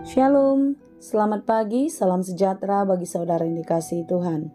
Shalom, selamat pagi, salam sejahtera bagi saudara yang dikasihi Tuhan.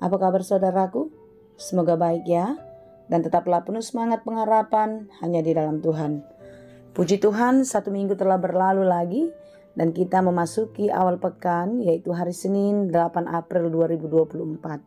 Apa kabar saudaraku? Semoga baik ya, dan tetaplah penuh semangat pengharapan hanya di dalam Tuhan. Puji Tuhan, 1 minggu telah berlalu lagi, dan kita memasuki awal pekan, yaitu hari Senin 8 April 2024.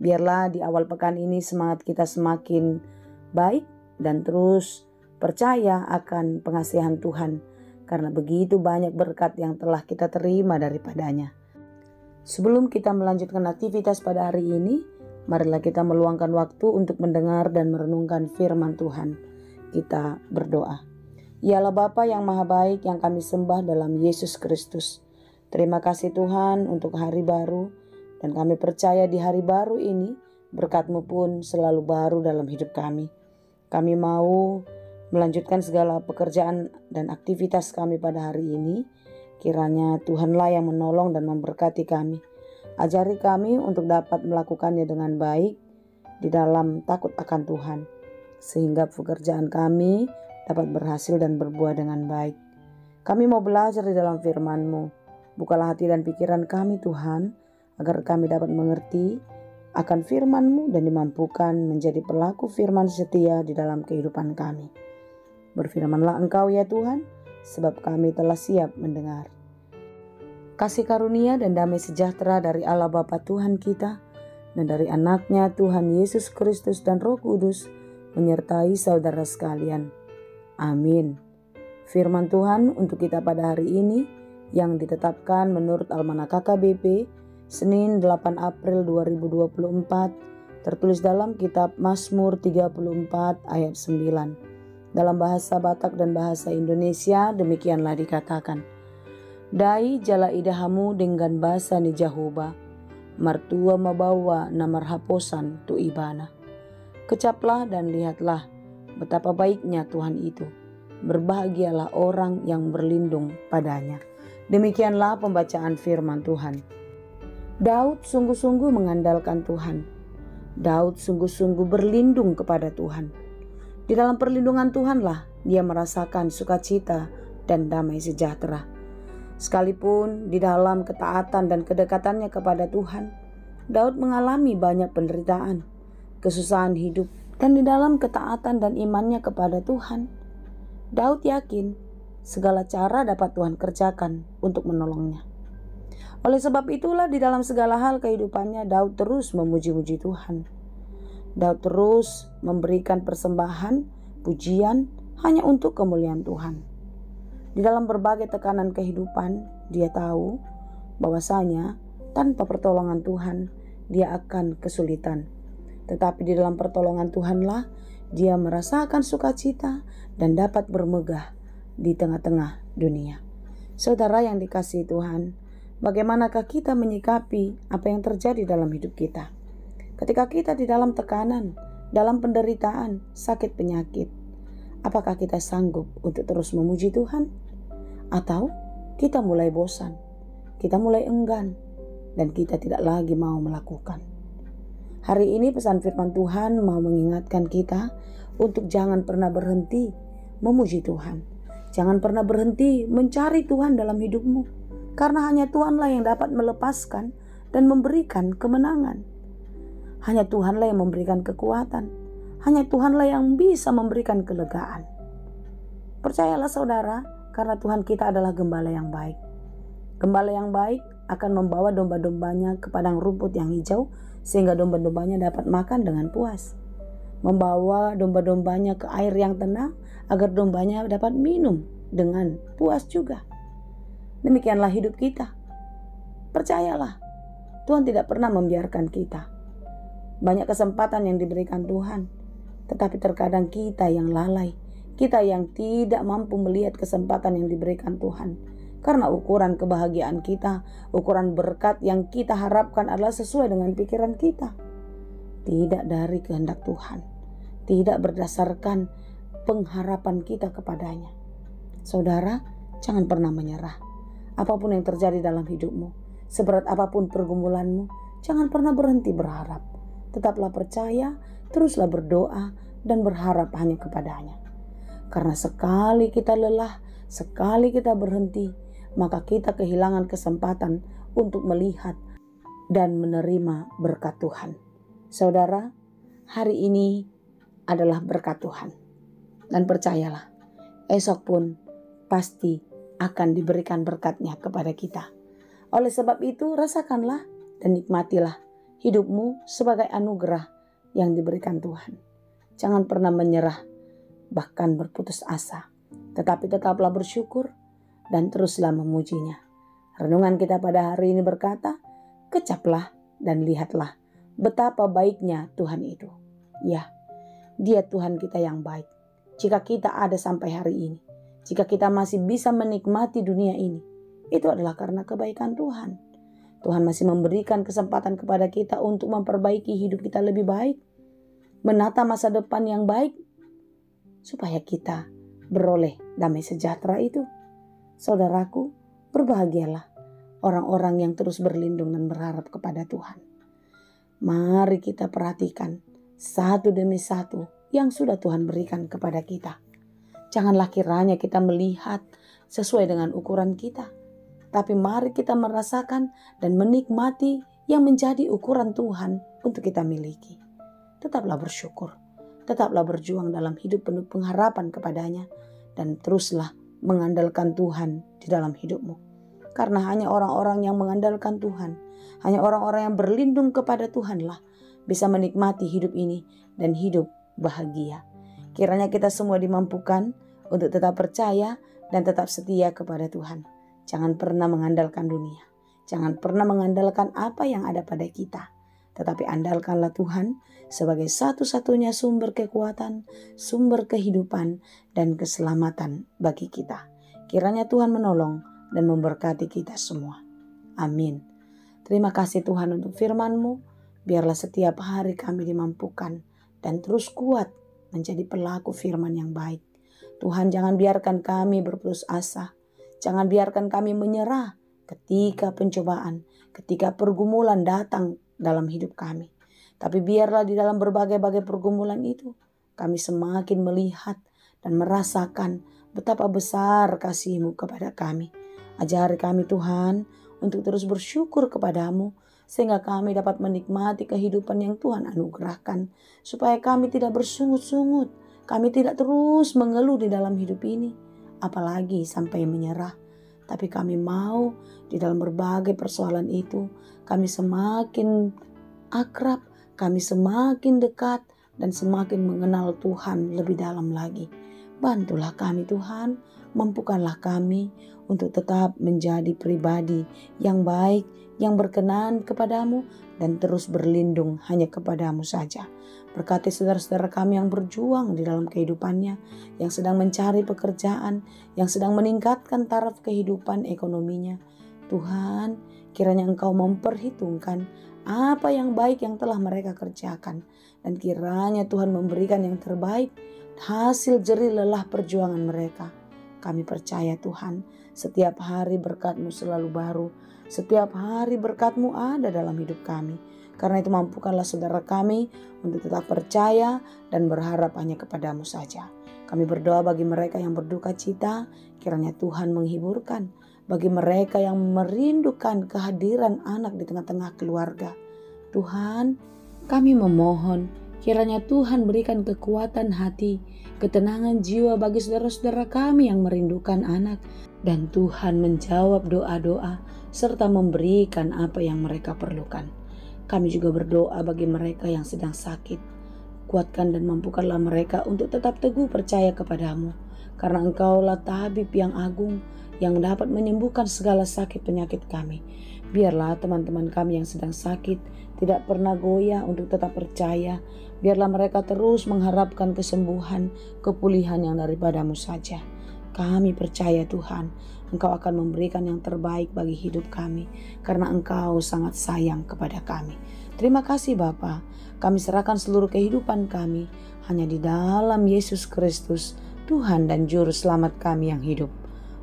Biarlah di awal pekan ini semangat kita semakin baik, dan terus percaya akan pengasihan Tuhan. Karena begitu banyak berkat yang telah kita terima daripadanya. Sebelum kita melanjutkan aktivitas pada hari ini, marilah kita meluangkan waktu untuk mendengar dan merenungkan firman Tuhan. Kita berdoa. Ya Allah Bapa yang maha baik yang kami sembah dalam Yesus Kristus. Terima kasih Tuhan untuk hari baru, dan kami percaya di hari baru ini berkat-Mu pun selalu baru dalam hidup kami. Kami mau melanjutkan segala pekerjaan dan aktivitas kami pada hari ini. Kiranya Tuhanlah yang menolong dan memberkati kami. Ajari kami untuk dapat melakukannya dengan baik di dalam takut akan Tuhan, sehingga pekerjaan kami dapat berhasil dan berbuah dengan baik. Kami mau belajar di dalam firman-Mu. Bukalah hati dan pikiran kami Tuhan, agar kami dapat mengerti akan firman-Mu dan dimampukan menjadi pelaku firman setia di dalam kehidupan kami. Berfirmanlah Engkau ya Tuhan, sebab kami telah siap mendengar. Kasih karunia dan damai sejahtera dari Allah Bapa Tuhan kita, dan dari anaknya Tuhan Yesus Kristus dan Roh Kudus, menyertai saudara sekalian. Amin. Firman Tuhan untuk kita pada hari ini, yang ditetapkan menurut Almanak KKBP, Senin 8 April 2024, tertulis dalam kitab Mazmur 34 ayat 9. Dalam bahasa Batak dan bahasa Indonesia demikianlah dikatakan. Dai jala idahamu dengan bahasa ni Jahoba, martua mabawa namar haposan tu ibana. Kecaplah dan lihatlah betapa baiknya Tuhan itu. Berbahagialah orang yang berlindung padanya. Demikianlah pembacaan firman Tuhan. Daud sungguh-sungguh mengandalkan Tuhan. Daud sungguh-sungguh berlindung kepada Tuhan. Di dalam perlindungan Tuhanlah dia merasakan sukacita dan damai sejahtera. Sekalipun di dalam ketaatan dan kedekatannya kepada Tuhan, Daud mengalami banyak penderitaan, kesusahan hidup, dan di dalam ketaatan dan imannya kepada Tuhan, Daud yakin segala cara dapat Tuhan kerjakan untuk menolongnya. Oleh sebab itulah di dalam segala hal kehidupannya Daud terus memuji-muji Tuhan. Daud terus memberikan persembahan, pujian hanya untuk kemuliaan Tuhan. Di dalam berbagai tekanan kehidupan, dia tahu bahwasanya tanpa pertolongan Tuhan, dia akan kesulitan. Tetapi di dalam pertolongan Tuhanlah, dia merasakan sukacita dan dapat bermegah di tengah-tengah dunia. Saudara yang dikasihi Tuhan, bagaimanakah kita menyikapi apa yang terjadi dalam hidup kita? Ketika kita di dalam tekanan, dalam penderitaan, sakit penyakit, apakah kita sanggup untuk terus memuji Tuhan? Atau kita mulai bosan, kita mulai enggan, dan kita tidak lagi mau melakukan? Hari ini pesan firman Tuhan mau mengingatkan kita untuk jangan pernah berhenti memuji Tuhan. Jangan pernah berhenti mencari Tuhan dalam hidupmu, karena hanya Tuhanlah yang dapat melepaskan dan memberikan kemenangan. Hanya Tuhanlah yang memberikan kekuatan. Hanya Tuhanlah yang bisa memberikan kelegaan. Percayalah saudara, karena Tuhan kita adalah gembala yang baik. Gembala yang baik akan membawa domba-dombanya ke padang rumput yang hijau, sehingga domba-dombanya dapat makan dengan puas. Membawa domba-dombanya ke air yang tenang, agar dombanya dapat minum dengan puas juga. Demikianlah hidup kita. Percayalah, Tuhan tidak pernah membiarkan kita. Banyak kesempatan yang diberikan Tuhan, tetapi terkadang kita yang lalai, kita yang tidak mampu melihat kesempatan yang diberikan Tuhan. Karena ukuran kebahagiaan kita, ukuran berkat yang kita harapkan adalah sesuai dengan pikiran kita. Tidak dari kehendak Tuhan, tidak berdasarkan pengharapan kita kepadanya. Saudara, jangan pernah menyerah. Apapun yang terjadi dalam hidupmu, seberat apapun pergumulanmu, jangan pernah berhenti berharap. Tetaplah percaya, teruslah berdoa dan berharap hanya kepadanya. Karena sekali kita lelah, sekali kita berhenti, maka kita kehilangan kesempatan untuk melihat dan menerima berkat Tuhan. Saudara, hari ini adalah berkat Tuhan. Dan percayalah, esok pun pasti akan diberikan berkat-Nya kepada kita. Oleh sebab itu, rasakanlah dan nikmatilah hidupmu sebagai anugerah yang diberikan Tuhan. Jangan pernah menyerah, bahkan berputus asa. Tetapi tetaplah bersyukur dan teruslah memuji-Nya. Renungan kita pada hari ini berkata, kecaplah dan lihatlah betapa baiknya Tuhan itu. Ya, Dia Tuhan kita yang baik. Jika kita ada sampai hari ini, jika kita masih bisa menikmati dunia ini, itu adalah karena kebaikan Tuhan. Tuhan masih memberikan kesempatan kepada kita untuk memperbaiki hidup kita lebih baik, menata masa depan yang baik, supaya kita beroleh damai sejahtera itu. Saudaraku, berbahagialah orang-orang yang terus berlindung dan berharap kepada Tuhan. Mari kita perhatikan satu demi satu yang sudah Tuhan berikan kepada kita. Janganlah kiranya kita melihat sesuai dengan ukuran kita, tapi mari kita merasakan dan menikmati yang menjadi ukuran Tuhan untuk kita miliki. Tetaplah bersyukur, tetaplah berjuang dalam hidup penuh pengharapan kepada-Nya, dan teruslah mengandalkan Tuhan di dalam hidupmu. Karena hanya orang-orang yang mengandalkan Tuhan, hanya orang-orang yang berlindung kepada Tuhanlah bisa menikmati hidup ini dan hidup bahagia. Kiranya kita semua dimampukan untuk tetap percaya dan tetap setia kepada Tuhan. Jangan pernah mengandalkan dunia. Jangan pernah mengandalkan apa yang ada pada kita. Tetapi andalkanlah Tuhan sebagai satu-satunya sumber kekuatan, sumber kehidupan, dan keselamatan bagi kita. Kiranya Tuhan menolong dan memberkati kita semua. Amin. Terima kasih Tuhan untuk firman-Mu. Biarlah setiap hari kami dimampukan dan terus kuat menjadi pelaku firman yang baik. Tuhan, jangan biarkan kami berputus asa. Jangan biarkan kami menyerah ketika pencobaan, ketika pergumulan datang dalam hidup kami. Tapi biarlah di dalam berbagai-bagai pergumulan itu, kami semakin melihat dan merasakan betapa besar kasih-Mu kepada kami. Ajari kami Tuhan untuk terus bersyukur kepada-Mu, sehingga kami dapat menikmati kehidupan yang Tuhan anugerahkan. Supaya kami tidak bersungut-sungut, kami tidak terus mengeluh di dalam hidup ini, apalagi sampai menyerah. Tapi kami mau di dalam berbagai persoalan itu, kami semakin akrab, kami semakin dekat, dan semakin mengenal Tuhan lebih dalam lagi. Bantulah kami Tuhan, mampukanlah kami untuk tetap menjadi pribadi yang baik, yang berkenan kepada-Mu, dan terus berlindung hanya kepada-Mu saja. Berkati saudara-saudara kami yang berjuang di dalam kehidupannya, yang sedang mencari pekerjaan, yang sedang meningkatkan taraf kehidupan ekonominya. Tuhan, kiranya Engkau memperhitungkan apa yang baik yang telah mereka kerjakan, dan kiranya Tuhan memberikan yang terbaik, hasil jerih lelah perjuangan mereka. Kami percaya Tuhan, setiap hari berkat-Mu selalu baru, setiap hari berkat-Mu ada dalam hidup kami. Karena itu mampukanlah saudara kami untuk tetap percaya dan berharap hanya kepada-Mu saja. Kami berdoa bagi mereka yang berduka cita, kiranya Tuhan menghiburkan. Bagi mereka yang merindukan kehadiran anak di tengah-tengah keluarga, Tuhan, kami memohon kiranya Tuhan berikan kekuatan hati, ketenangan jiwa bagi saudara-saudara kami yang merindukan anak. Dan Tuhan menjawab doa-doa serta memberikan apa yang mereka perlukan. Kami juga berdoa bagi mereka yang sedang sakit. Kuatkan dan mampukanlah mereka untuk tetap teguh percaya kepada-Mu. Karena Engkaulah tabib yang agung yang dapat menyembuhkan segala sakit penyakit kami. Biarlah teman-teman kami yang sedang sakit tidak pernah goyah untuk tetap percaya. Biarlah mereka terus mengharapkan kesembuhan, kepulihan yang daripada-Mu saja. Kami percaya Tuhan, Engkau akan memberikan yang terbaik bagi hidup kami, karena Engkau sangat sayang kepada kami. Terima kasih Bapa, kami serahkan seluruh kehidupan kami hanya di dalam Yesus Kristus, Tuhan dan Juru Selamat kami yang hidup.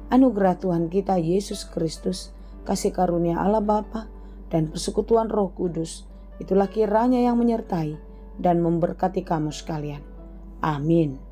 Anugerah Tuhan kita Yesus Kristus, kasih karunia Allah Bapa, dan persekutuan Roh Kudus, itulah kiranya yang menyertai dan memberkati kamu sekalian. Amin.